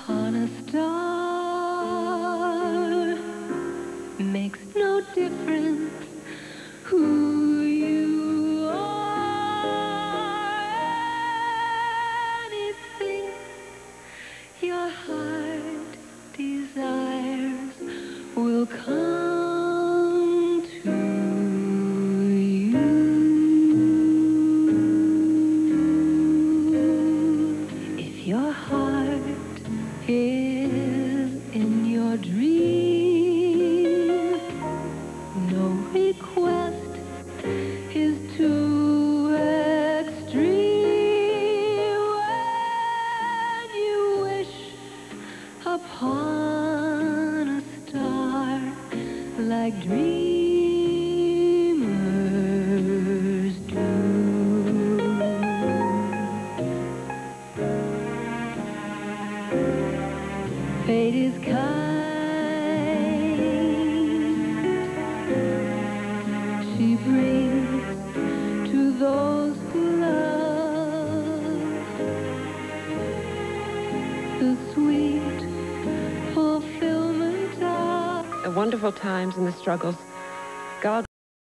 upon a star. Makes no difference who you are. Anything your heart desires will come to you. If your heart is in your dream, no request is too extreme. When you wish upon a star like dreamers do. Fate is kind. She brings to those who love the sweet fulfillment of The wonderful times and the struggles